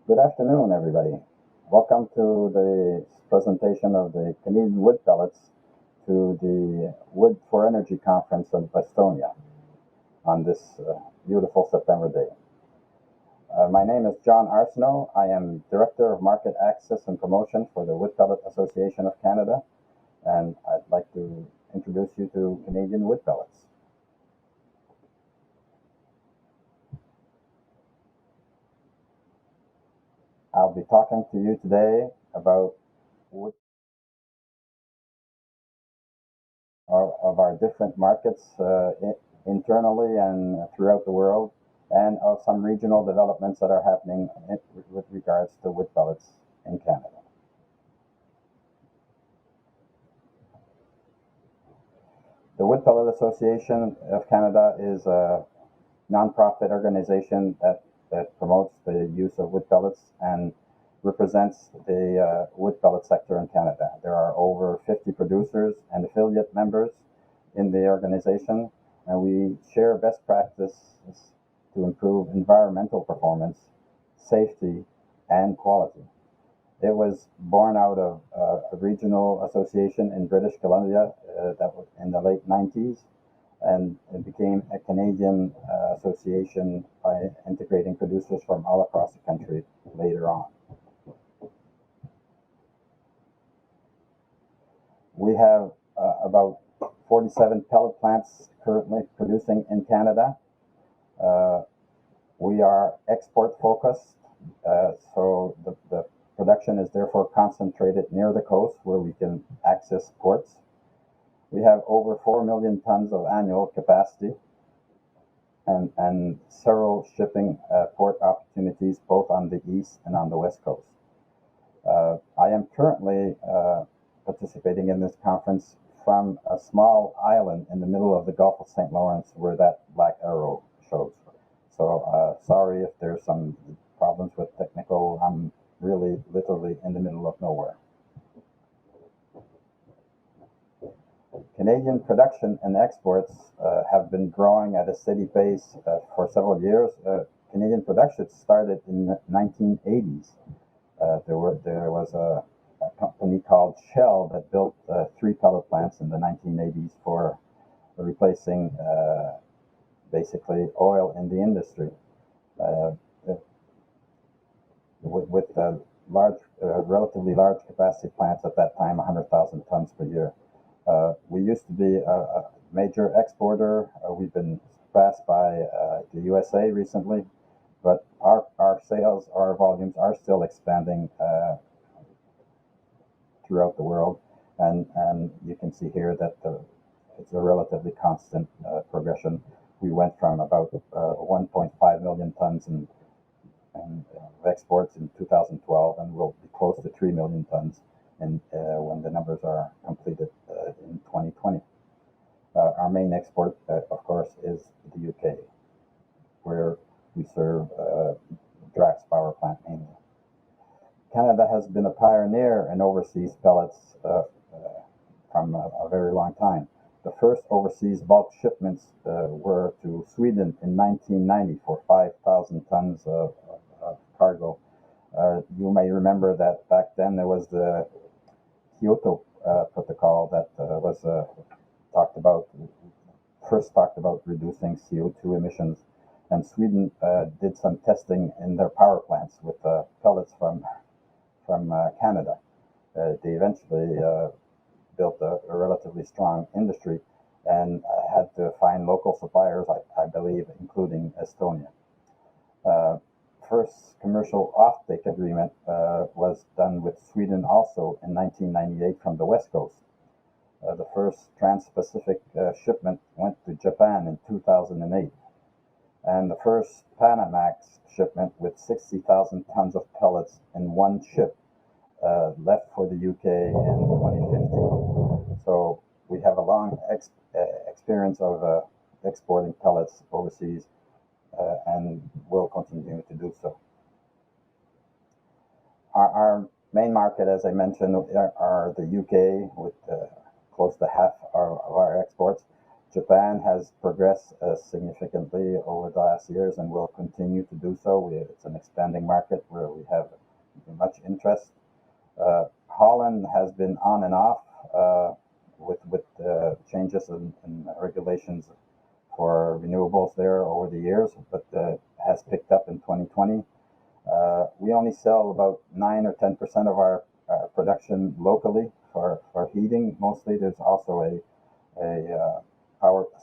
Good afternoon, everybody. Welcome to the presentation of the Canadian wood pellets to the Wood for Energy Conference of Estonia on this beautiful September day. My name is John Arsenault. I am Director of Market Access and Promotion for the Wood Pellet Association of Canada, and I'd like to introduce you to Canadian wood pellets. I'll be talking to you today about wood of our different markets internally and throughout the world, and of some regional developments that are happening with regards to wood pellets in Canada. The Wood Pellet Association of Canada is a nonprofit organization that promotes the use of wood pellets and represents the wood pellet sector in Canada. There are over 50 producers and affiliate members in the organization, and we share best practices to improve environmental performance, safety, and quality. It was born out of a regional association in British Columbia that was in the late 90s, and it became a Canadian association by integrating producers from all across the country later on. We have about 47 pellet plants currently producing in Canada. We are export focused, so the production is therefore concentrated near the coast where we can access ports. We have over 4 million tons of annual capacity and several shipping port opportunities both on the east and on the west coast. I am currently participating in this conference from a small island in the middle of the Gulf of St. Lawrence where that black arrow shows. So sorry if there's some problems with technical. I'm really literally in the middle of nowhere. Canadian production and exports have been growing at a steady pace for several years. Canadian production started in the 1980s. There was a company called Shell that built 3 pellet plants in the 1980s for replacing basically oil in the industry. With relatively large capacity plants at that time, 100,000 tons per year. We used to be a major exporter. We've been surpassed by the USA recently, but our sales, our volumes are still expanding throughout the world, and you can see here that it's a relatively constant progression. We went from about 1.5 million tons in exports in 2012, and we'll be close to 3 million tons when the numbers are completed in 2020. Our main export, of course, is the UK, where we serve Drax power plant mainly. Canada has been a pioneer in overseas pellets from a very long time. The first overseas bulk shipments were to Sweden in 1990 for 5,000 tons of cargo. You may remember that back then there was the Kyoto Protocol that was first talked about reducing CO2 emissions, and Sweden did some testing in their power plants with pellets from Canada. They eventually built a relatively strong industry and had to find local suppliers, I believe, including Estonia. First commercial offtake agreement was done with Sweden also in 1998 from the West Coast. The first trans-Pacific shipment went to Japan in 2008. And the first Panamax shipment with 60,000 tons of pellets in one ship left for the UK in 2015. So we have a long experience of exporting pellets overseas, and will continue to do so. Our main market, as I mentioned, are the UK with close to half of our exports. Japan has progressed significantly over the last years and will continue to do so. It's an expanding market where we have much interest. Holland has been on and off with changes in regulations for renewables there over the years, but has picked up in 2020. We only sell about 9 or 10% of our production locally for heating. Mostly, there's also a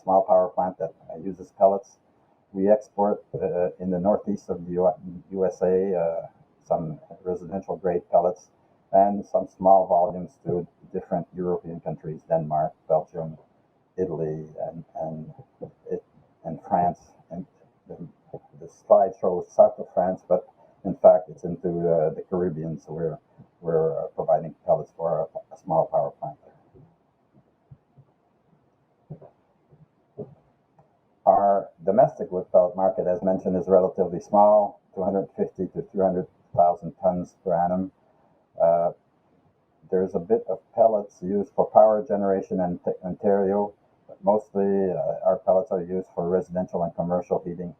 small power plant that uses pellets. We export in the northeast of the USA some residential grade pellets and some small volumes to different European countries: Denmark, Belgium, Italy, and France. And the slide shows south of France, but in fact it's into the Caribbean, so we're providing pellets for a small power plant there. Our domestic wood pellet market, as mentioned, is relatively small, 250 to 300,000 tons per annum. There's a bit of pellets used for power generation in Ontario, but mostly our pellets are used for residential and commercial heating,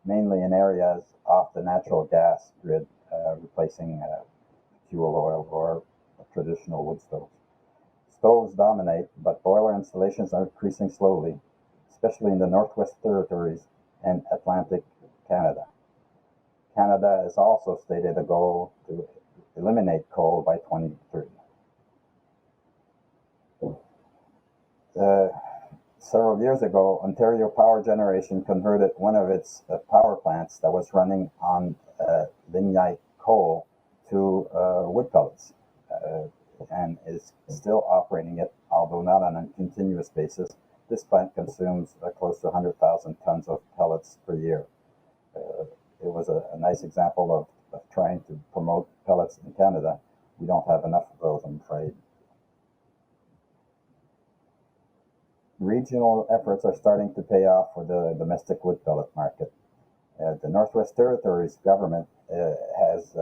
mainly in areas off the natural gas grid, replacing fuel oil or traditional wood stoves. Stoves dominate, but boiler installations are increasing slowly, especially in the Northwest Territories and Atlantic Canada. Canada has also stated a goal to eliminate coal by 2030. Several years ago, Ontario Power Generation converted one of its power plants that was running on lignite coal to wood pellets, and is still operating it, although not on a continuous basis. This plant consumes close to 100,000 tons of pellets per year. It was a nice example of trying to promote pellets in Canada. We don't have enough of those, I'm afraid. Regional efforts are starting to pay off for the domestic wood pellet market. The Northwest Territories government has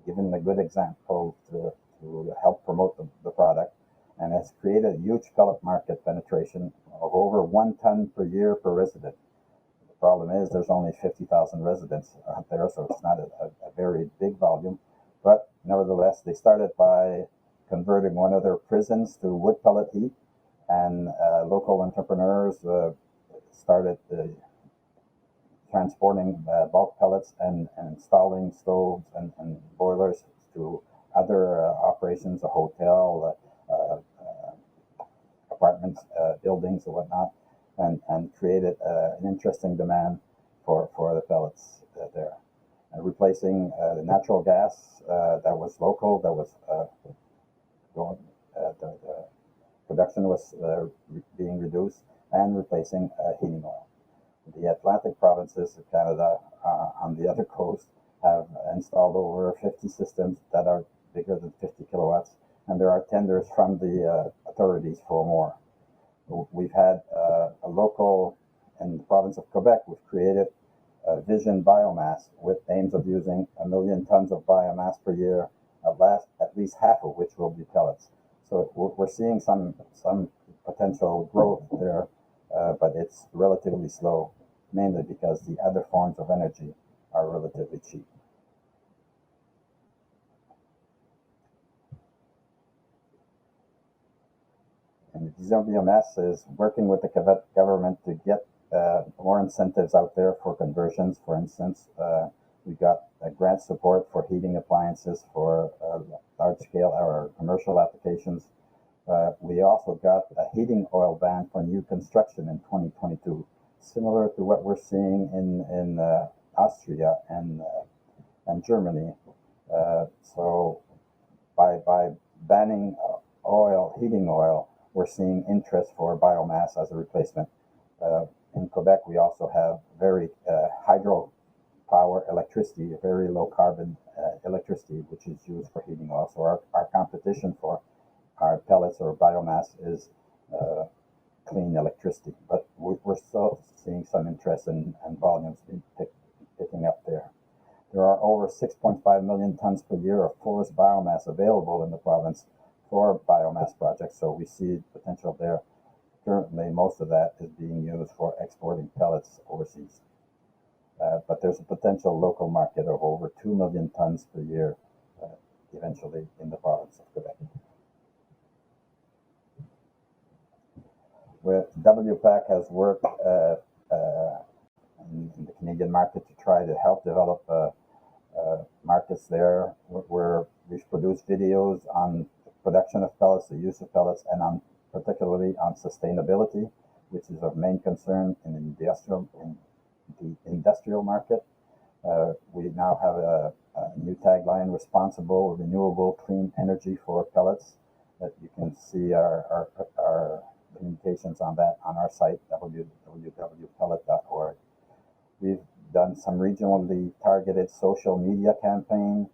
given a good example to help promote the product, and has created a huge pellet market penetration of over 1 ton per year per resident. The problem is there's only 50,000 residents out there, so it's not a very big volume, but nevertheless, they started by converting one of their prisons to wood pellet heat, and local entrepreneurs started transporting bulk pellets and installing stoves and boilers to other operations, a hotel, apartments, buildings, or whatnot, and created an interesting demand for the pellets there. Replacing the natural gas that was local, that was going, the production was being reduced, and replacing heating oil. The Atlantic provinces of Canada on the other coast have installed over 50 systems that are bigger than 50 kilowatts, and there are tenders from the authorities for more. We've had a local, in the province of Quebec, we've created Vision Biomass with aims of using 1 million tons of biomass per year, at least half of which will be pellets. So we're seeing some potential growth there, but it's relatively slow, mainly because the other forms of energy are relatively cheap. And Vision Biomass is working with the Quebec government to get more incentives out there for conversions. For instance, we got grant support for heating appliances for large-scale or commercial applications. We also got a heating oil ban for new construction in 2022, similar to what we're seeing in Austria and Germany. So by banning heating oil, we're seeing interest for biomass as a replacement. In Quebec, we also have very hydropower electricity, very low carbon electricity, which is used for heating oil. So our competition for our pellets or biomass is clean electricity, but we're still seeing some interest and volumes picking up there. There are over 6.5 million tons per year of forest biomass available in the province for biomass projects, so we see potential there. currently most of that is being used for exporting pellets overseas. But there's a potential local market of over 2 million tons per year eventually in the province of Quebec. WPAC has worked in the Canadian market to try to help develop markets there where we've produced videos on production of pellets, the use of pellets, and particularly on sustainability, which is of main concern in the industrial market. We now have a new tagline: responsible, renewable, clean energy for pellets. That you can see our communications on that on our site, www.pellet.org. We've done some regionally targeted social media campaign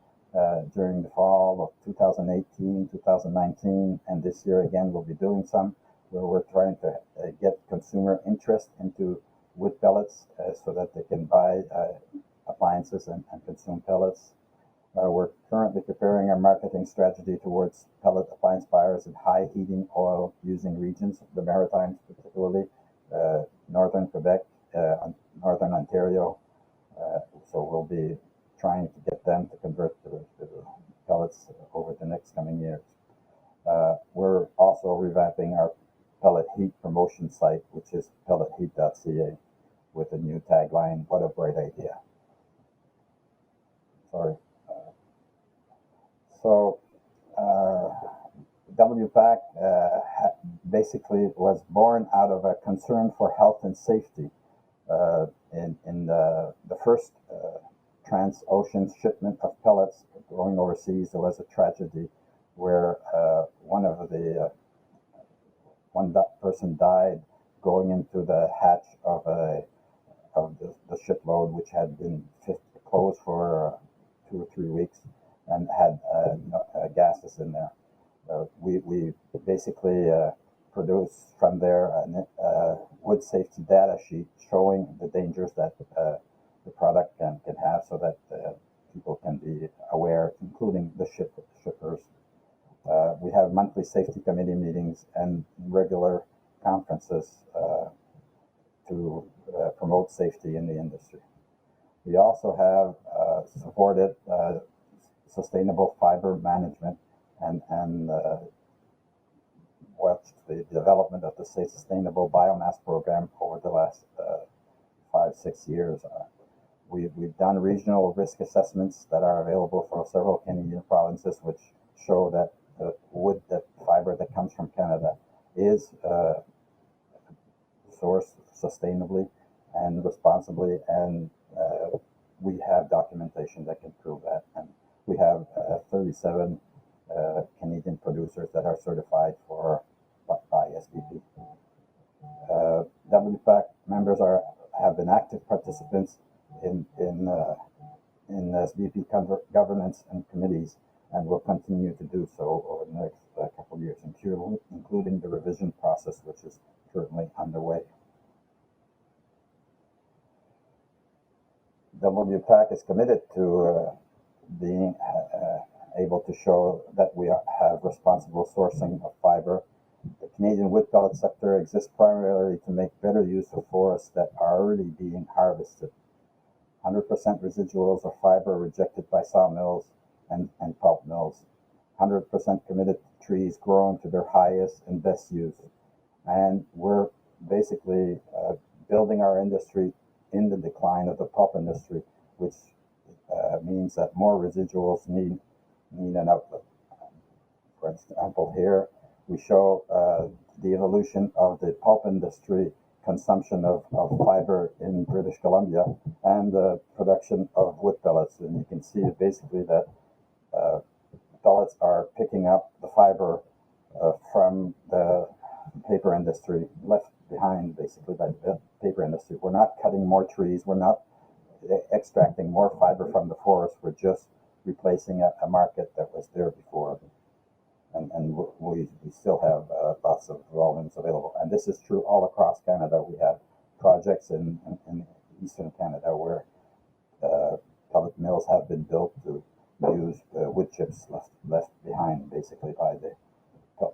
during the fall of 2018, 2019, and this year again we'll be doing some where we're trying to get consumer interest into wood pellets so that they can buy appliances and consume pellets. We're currently preparing our marketing strategy towards pellet appliance buyers in high heating oil using regions, the Maritimes particularly, northern Quebec, northern Ontario. So we'll be trying to get them to convert to pellets over the next coming years. We're also revamping our pellet heat promotion site, which is pelletheat.ca, with a new tagline: "What a bright idea." Sorry. WPAC basically was born out of a concern for health and safety. In the first trans-ocean shipment of pellets going overseas, there was a tragedy where one person died going into the hatch of the shipload, which had been closed for 2 or 3 weeks and had gases in there. We basically produced from there a wood safety data sheet showing the dangers that the product can have, so that people can be aware, including the shippers. We have monthly safety committee meetings and regular conferences to promote safety in the industry. We also have supported sustainable fiber management and watched the development of the sustainable biomass program over the last 5-6 years. We've done regional risk assessments that are available for several Canadian provinces, which show that the fiber that comes from Canada is sourced sustainably and responsibly, and we have documentation that can prove that. And we have 37 Canadian producers that are certified by SBP. WPAC members have been active participants in SBP governance and committees, and will continue to do so over the next couple of years, including the revision process, which is currently underway. WPAC is committed to being able to show that we have responsible sourcing of fiber. The Canadian wood pellet sector exists primarily to make better use of forests that are already being harvested. 100% residuals of fiber rejected by sawmills and pulp mills. 100% committed trees grown to their highest and best use. And we're basically building our industry in the decline of the pulp industry, which means that more residuals need an outlet. For example, here we show the evolution of the pulp industry consumption of fiber in British Columbia and the production of wood pellets. And you can see basically that pellets are picking up the fiber from the paper industry, left behind basically by the paper industry. We're not cutting more trees. We're not extracting more fiber from the forest. We're just replacing a market that was there before. And we still have lots of volumes available. And this is true all across Canada. We have projects in eastern Canada where pellet mills have been built to use wood chips left behind basically by the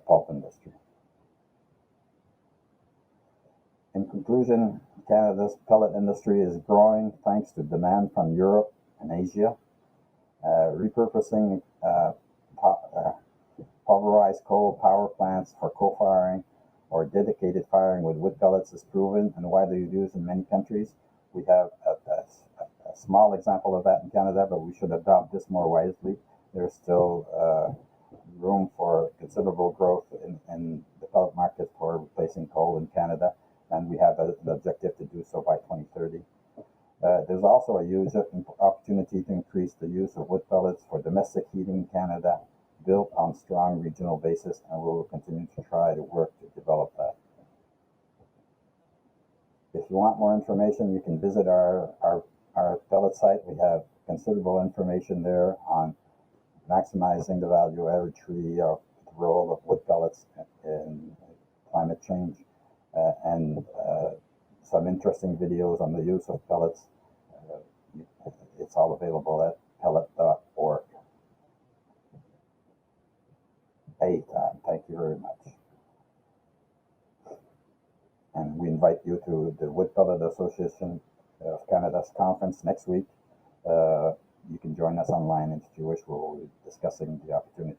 pulp industry. conclusion, Canada's pellet industry is growing thanks to demand from Europe and Asia. Repurposing pulverized coal power plants for co-firing or dedicated firing with wood pellets is proven and widely used in many countries. We have a small example of that in Canada, but we should adopt this more wisely. There's still room for considerable growth in the pellet market for replacing coal in Canada, and we have the objective to do so by 2030. There's also a huge opportunity to increase the use of wood pellets for domestic heating in Canada, built on strong regional basis, and we will continue to try to work to develop that. If you want more information, you can visit our pellet site. We have considerable information there on maximizing the value of every tree, of the role of wood pellets in climate change, and some interesting videos on the use of pellets. It's all available at pellet.org. Thank you very much. And we invite you to the Wood Pellet Association of Canada's conference next week. You can join us online if you wish. We'll be discussing the opportunity.